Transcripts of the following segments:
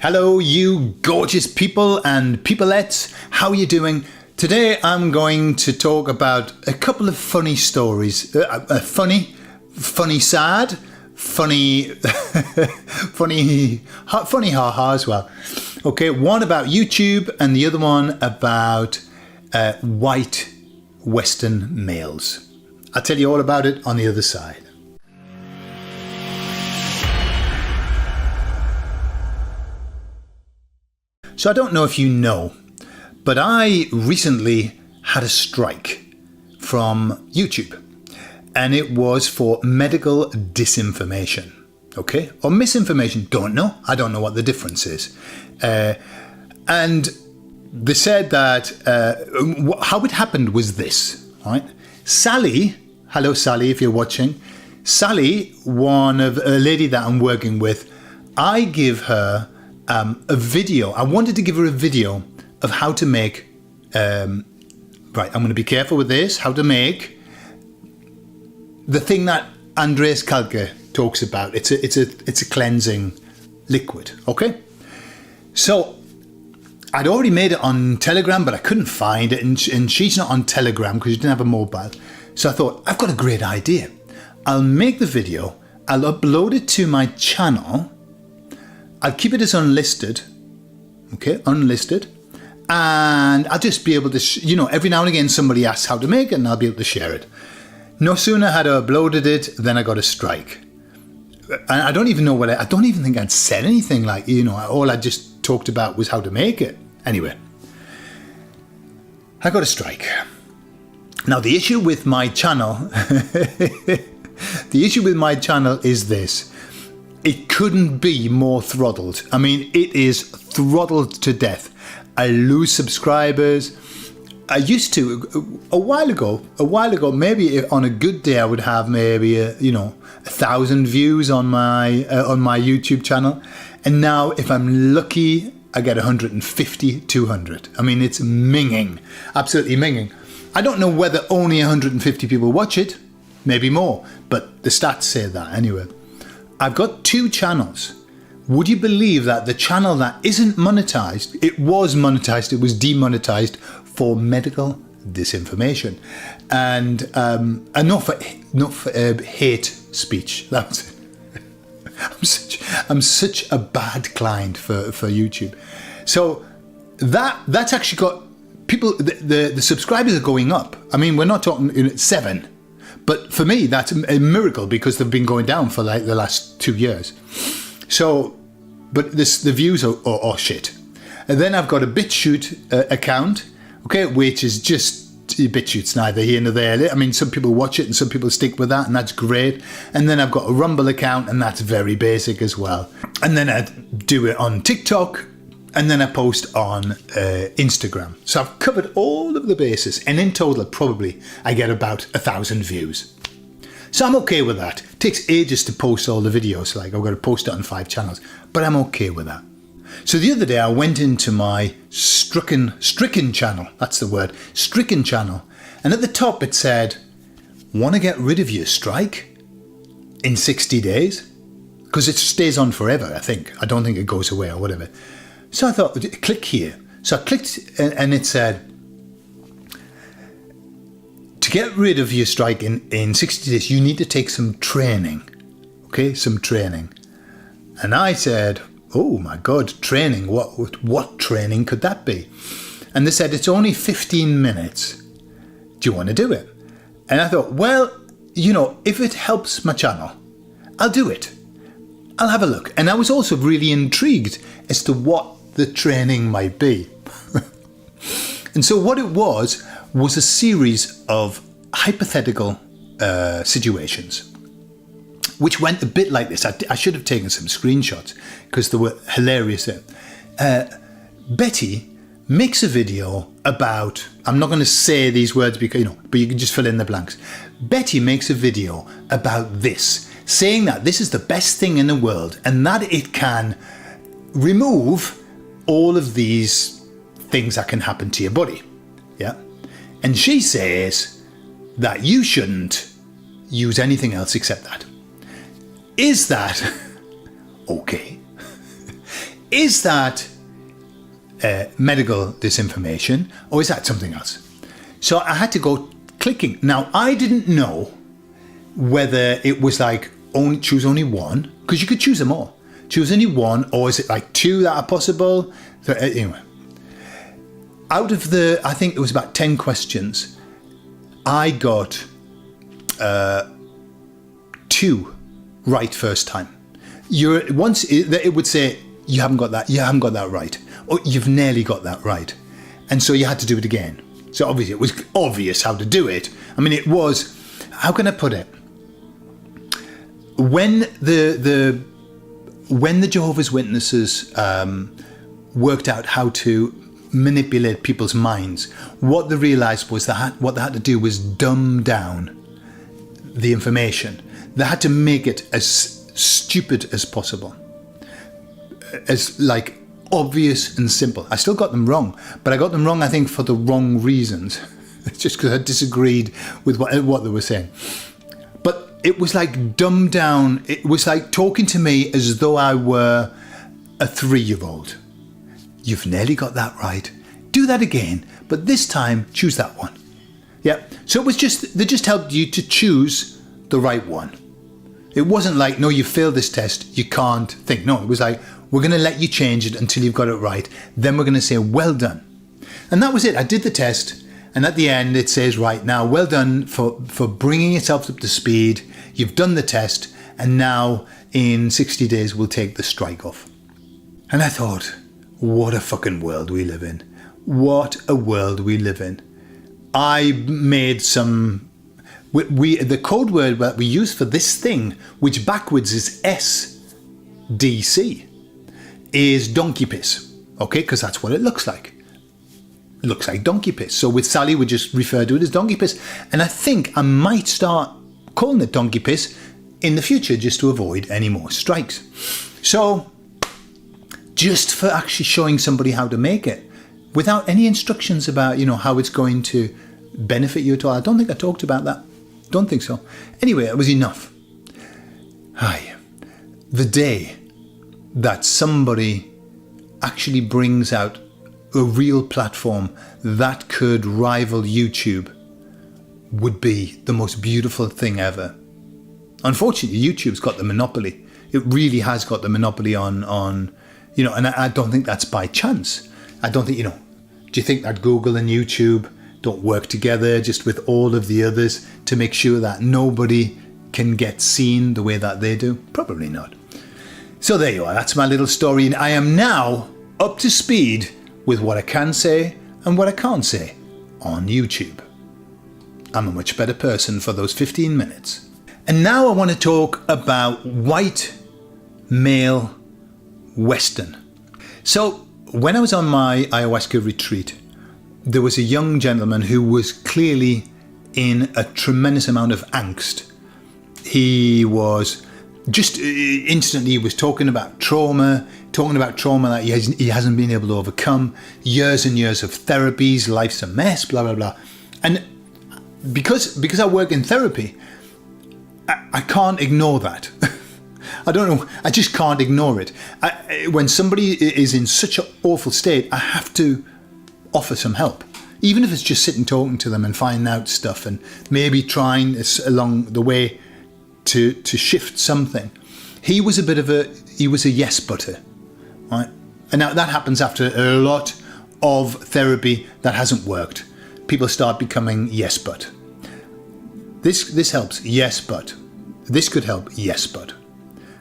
Hello, you gorgeous people and peopleettes. How are you doing? Today I'm going to talk about a couple of funny stories. Funny sad, funny, funny ha-ha as well. Okay, one about YouTube and the other one about white Western males. I'll tell you all about it on the other side. So I don't know if you know, but I recently had a strike from YouTube, and it was for medical disinformation, okay? Or misinformation, don't know. I don't know what the difference is. And they said that how it happened was this, right? Sally, hello Sally if you're watching. Sally, a lady that I'm working with, I give her a video. I wanted to give her a video of how to make, right, I'm going to be careful with this, how to make the thing that Andreas Kalke talks about. It's a cleansing liquid, okay? So I'd already made it on Telegram, but I couldn't find it, and she's not on Telegram because she didn't have a mobile. So I thought, I've got a great idea. I'll make the video, I'll upload it to my channel, I'll keep it as unlisted, okay, unlisted, and I'll just be able to, every now and again somebody asks how to make it and I'll be able to share it. No sooner had I uploaded it than I got a strike. And I don't even know I don't even think I'd said anything like, all I just talked about was how to make it. Anyway, I got a strike. Now the issue with my channel, is this. It couldn't be more throttled. I mean, it is throttled to death. I lose subscribers. I used to, a while ago, maybe on a good day, I would have maybe, 1,000 views on my YouTube channel. And now, if I'm lucky, I get 150, 200. I mean, it's minging, absolutely minging. I don't know whether only 150 people watch it, maybe more, but the stats say that anyway. I've got two channels. Would you believe that the channel that isn't monetized, it was monetized, it was demonetized for medical disinformation, and not for hate speech. That's I'm such a bad client for YouTube. So that's actually got people. The subscribers are going up. I mean, we're not talking 7. But for me, that's a miracle because they've been going down for like the last 2 years. So, but the views are shit. And then I've got a BitChute account, okay, which is just BitChute's neither here nor there. I mean, some people watch it and some people stick with that, and that's great. And then I've got a Rumble account, and that's very basic as well. And then I do it on TikTok. And then I post on Instagram. So I've covered all of the bases. And in total, probably, I get about 1,000 views. So I'm okay with that. It takes ages to post all the videos. Like, I've got to post it on 5 channels. But I'm okay with that. So the other day, I went into my stricken channel. That's the word. Stricken channel. And at the top, it said, want to get rid of your strike in 60 days? Because it stays on forever, I think. I don't think it goes away or whatever. So I thought, click here. So I clicked and it said, to get rid of your strike in 60 days, you need to take some training. Okay, some training. And I said, oh my God, training. What training could that be? And they said, it's only 15 minutes. Do you want to do it? And I thought, well, if it helps my channel, I'll do it. I'll have a look. And I was also really intrigued as to what the training might be. And so what it was a series of hypothetical situations, which went a bit like this. I should have taken some screenshots because they were hilarious there. Betty makes a video about, I'm not going to say these words because, but you can just fill in the blanks. Betty makes a video about this, saying that this is the best thing in the world and that it can remove all of these things that can happen to your body. Yeah. And she says that you shouldn't use anything else except that. Is that okay? is that medical disinformation, or is that something else? So I had to go clicking. Now, I didn't know whether it was like choose only one, because you could choose them all. Choose only one, or is it like two that are possible? So anyway, out of I think it was about 10 questions, I got 2 right first time. Once it would say, you haven't got that right, or you've nearly got that right. And so you had to do it again. So obviously it was obvious how to do it. I mean, it was, how can I put it? When the Jehovah's Witnesses worked out how to manipulate people's minds, what they realized was that what they had to do was dumb down the information. They had to make it as stupid as possible, as like obvious and simple. I still got them wrong, but I got them wrong, I think, for the wrong reasons. It's just because I disagreed with what they were saying. But it was like dumbed down. It was like talking to me as though I were a 3-year-old. You've nearly got that right. Do that again, but this time choose that one. Yeah. So it was they just helped you to choose the right one. It wasn't like, no, you failed this test, you can't think. No, it was like, we're going to let you change it until you've got it right. Then we're going to say, well done. And that was it. I did the test. And at the end, it says, right, now, well done for bringing yourself up to speed. You've done the test. And now in 60 days, we'll take the strike off. And I thought, what a fucking world we live in. What a world we live in. I made some... the code word that we use for this thing, which backwards is SDC, is donkey piss. Okay, because that's what it looks like. It looks like donkey piss. So with Sally, we just refer to it as donkey piss. And I think I might start calling it donkey piss in the future just to avoid any more strikes. So just for actually showing somebody how to make it without any instructions about, how it's going to benefit you at all. I don't think I talked about that. Don't think so. Anyway, it was enough. The day that somebody actually brings out a real platform that could rival YouTube would be the most beautiful thing ever. Unfortunately, YouTube's got the monopoly. It really has got the monopoly on and I don't think that's by chance. I don't think, do you think that Google and YouTube don't work together just with all of the others to make sure that nobody can get seen the way that they do? Probably not. So there you are. That's my little story. And I am now up to speed with what I can say and what I can't say on YouTube. I'm a much better person for those 15 minutes. And now I want to talk about white male Western. So when I was on my ayahuasca retreat, there was a young gentleman who was clearly in a tremendous amount of angst. He was just instantly was talking about trauma that he hasn't been able to overcome, years and years of therapies, life's a mess, blah, blah, blah. And because I work in therapy, I can't ignore that. I don't know, I just can't ignore it. When somebody is in such an awful state, I have to offer some help, even if it's just sitting talking to them and finding out stuff and maybe trying along the way to shift something. He was a yes butter, right? And now that happens after a lot of therapy that hasn't worked. People start becoming yes but. This helps, yes but. This could help, yes but.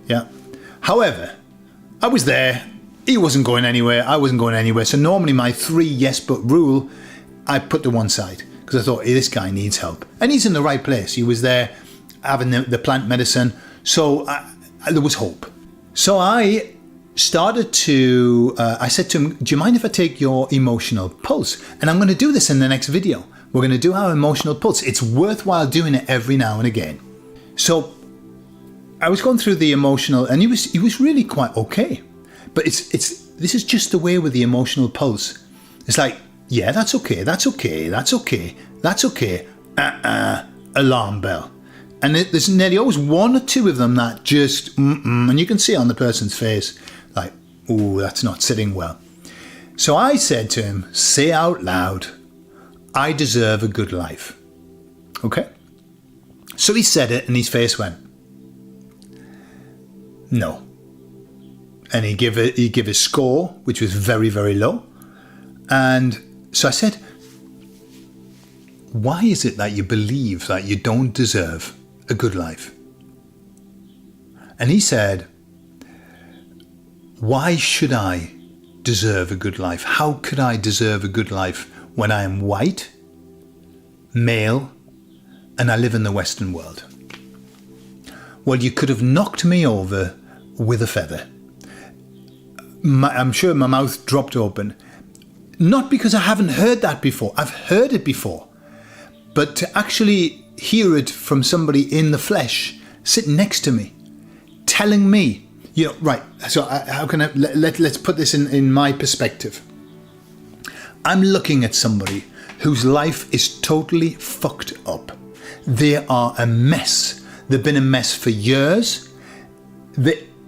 Yeah. However, I was there. He wasn't going anywhere. I wasn't going anywhere. So normally my 3 yes but rule, I put to one side because I thought, hey, this guy needs help. And he's in the right place. He was there having the plant medicine. So there was hope. So I started to, I said to him, do you mind if I take your emotional pulse? And I'm going to do this in the next video. We're going to do our emotional pulse. It's worthwhile doing it every now and again. So I was going through the emotional, and he was really quite okay. But this is just the way with the emotional pulse. It's like, yeah, that's okay, that's okay, that's okay, that's okay. Alarm bell. And there's nearly always 1 or 2 of them that just, and you can see on the person's face, like, Ooh, that's not sitting well. So I said to him, say out loud, I deserve a good life. Okay? So he said it and his face went, no. And he gave his score, which was very, very low. And so I said, why is it that you believe that you don't deserve a good life? And he said, why should I deserve a good life? How could I deserve a good life when I am white, male, and I live in the Western world? Well, you could have knocked me over with a feather. I'm sure my mouth dropped open. Not because I haven't heard that before. I've heard it before. But to actually hear it from somebody in the flesh, sitting next to me, telling me, right, so how can I, let's put this in my perspective. I'm looking at somebody whose life is totally fucked up. They are a mess. They've been a mess for years.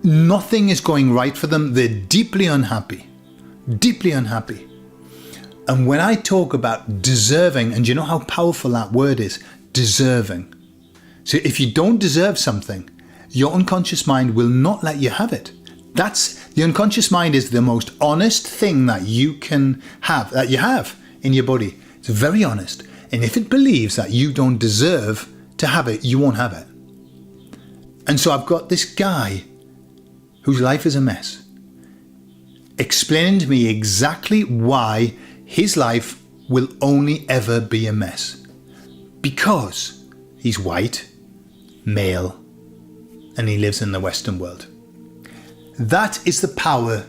Nothing is going right for them. They're deeply unhappy. Deeply unhappy. And when I talk about deserving, and you know how powerful that word is, deserving. So if you don't deserve something, your unconscious mind will not let you have it. The unconscious mind is the most honest thing that you can have, that you have in your body. It's very honest. And if it believes that you don't deserve to have it, you won't have it. And so I've got this guy whose life is a mess, explaining to me exactly why his life will only ever be a mess. Because he's white, male, and he lives in the Western world. That is the power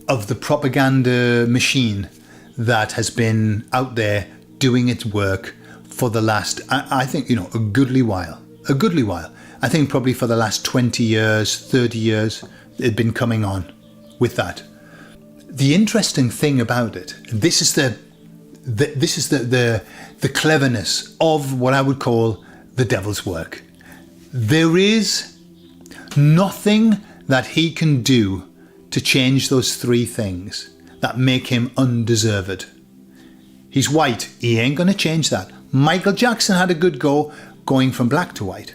of the propaganda machine that has been out there doing its work for the last, I think, a goodly while. A goodly while. I think probably for the last 20 years, 30 years, it'd been coming on with that. The interesting thing about it, this is the cleverness of what I would call the devil's work. There is nothing that he can do to change those three things that make him undeserved. He's white. He ain't going to change that. Michael Jackson had a good go going from black to white.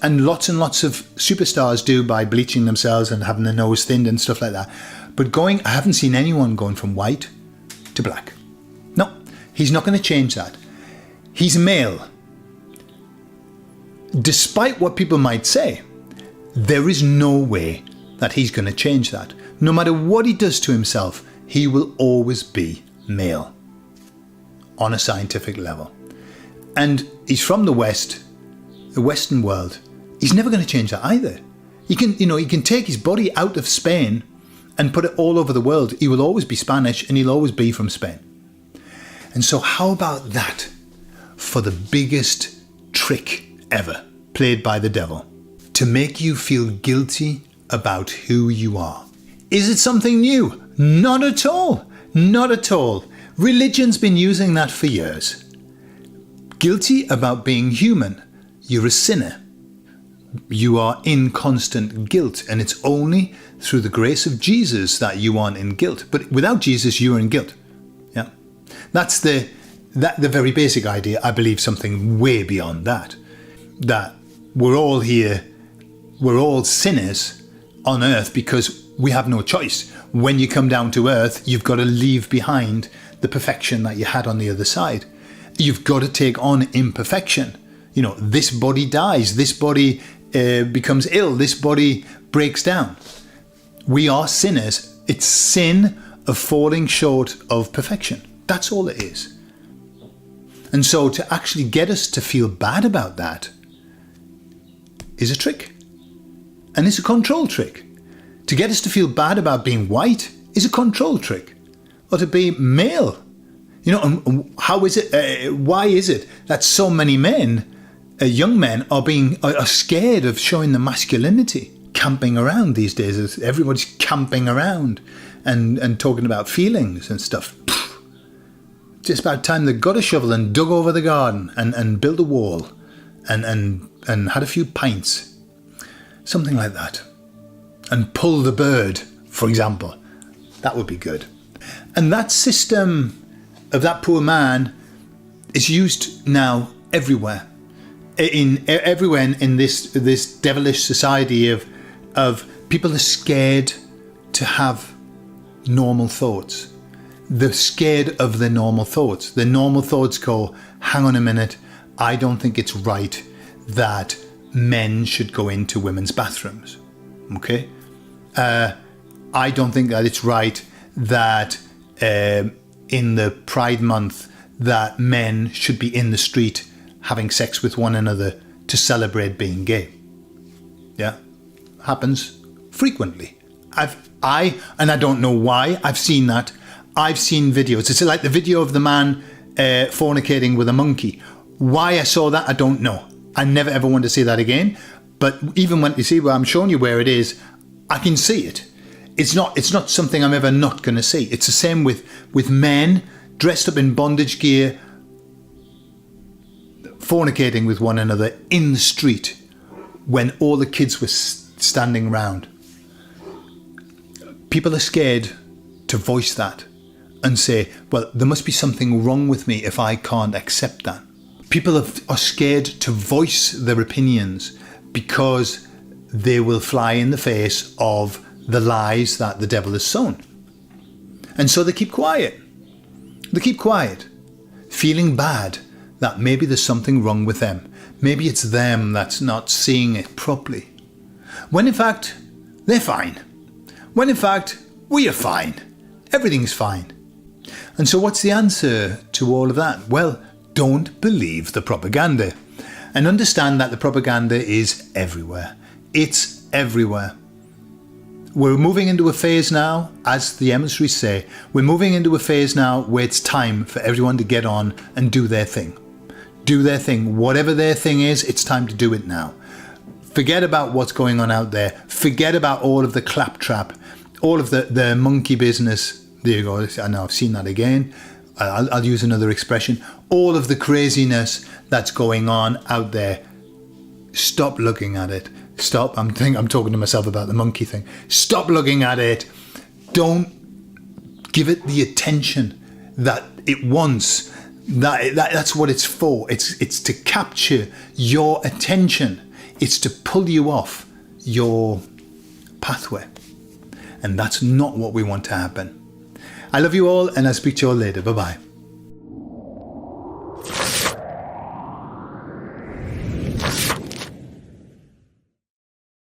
And lots of superstars do by bleaching themselves and having their nose thinned and stuff like that. But I haven't seen anyone going from white to black. No, he's not going to change that. He's male. Despite what people might say, there is no way that he's going to change that. No matter what he does to himself, he will always be male on a scientific level. And he's from the West, the Western world. He's never going to change that either. He can take his body out of Spain and put it all over the world. He will always be Spanish and he'll always be from Spain. And so how about that for the biggest trick ever played by the devil? To make you feel guilty about who you are. Is it something new? Not at all. Not at all. Religion's been using that for years. Guilty about being human. You're a sinner. You are in constant guilt, and it's only through the grace of Jesus that you aren't in guilt. But without Jesus, you're in guilt. Yeah, that's the very basic idea. I believe something way beyond that. That we're all here, we're all sinners on earth because we have no choice. When you come down to earth, you've got to leave behind the perfection that you had on the other side. You've got to take on imperfection. This body dies, this body becomes ill, this body breaks down. We are sinners. It's sin of falling short of perfection. That's all it is. And so to actually get us to feel bad about that is a trick. And it's a control trick. To get us to feel bad about being white is a control trick. Or to be male. And how is it, why is it that so many men, young men, are scared of showing the masculinity? Camping around these days. Everybody's camping around and talking about feelings and stuff. Just about time they got a shovel and dug over the garden and built a wall and had a few pints. Something like that. And pull the bird for example. That would be good. And that system of that poor man is used now everywhere. Everywhere in this devilish society of people are scared to have normal thoughts. They're scared of their normal thoughts. Their normal thoughts go, hang on a minute, I don't think it's right that men should go into women's bathrooms. Okay? I don't think that it's right that in the Pride Month that men should be in the street having sex with one another to celebrate being gay. Yeah, happens frequently. And I don't know why. I've seen that. I've seen videos. It's like the video of the man fornicating with a monkey. Why I saw that, I don't know. I never ever want to see that again. But even when you see where I'm showing you where it is, I can see it. It's not something I'm ever not going to see. It's the same with men dressed up in bondage gear, fornicating with one another in the street when all the kids were standing round. People are scared to voice that and say, well, there must be something wrong with me if I can't accept that. People are scared to voice their opinions because they will fly in the face of the lies that the devil has sown. And so they keep quiet. They keep quiet, feeling bad that maybe there's something wrong with them. Maybe it's them that's not seeing it properly. When in fact, they're fine. When in fact, we are fine. Everything's fine. And so what's the answer to all of that? Well, don't believe the propaganda. And understand that the propaganda is everywhere. It's everywhere. We're moving into a phase now, as the emissaries say, we're moving into a phase now where it's time for everyone to get on and do their thing. Do their thing. Whatever their thing is, it's time to do it now. Forget about what's going on out there. Forget about all of the claptrap, all of the monkey business. There you go. I know I've seen that again. I'll use another expression. All of the craziness that's going on out there. Stop looking at it. Stop. I'm talking to myself about the monkey thing. Stop looking at it. Don't give it the attention that it wants. That's what it's for. It's to capture your attention. It's to pull you off your pathway. And that's not what we want to happen. I love you all, and I'll speak to you all later. Bye-bye.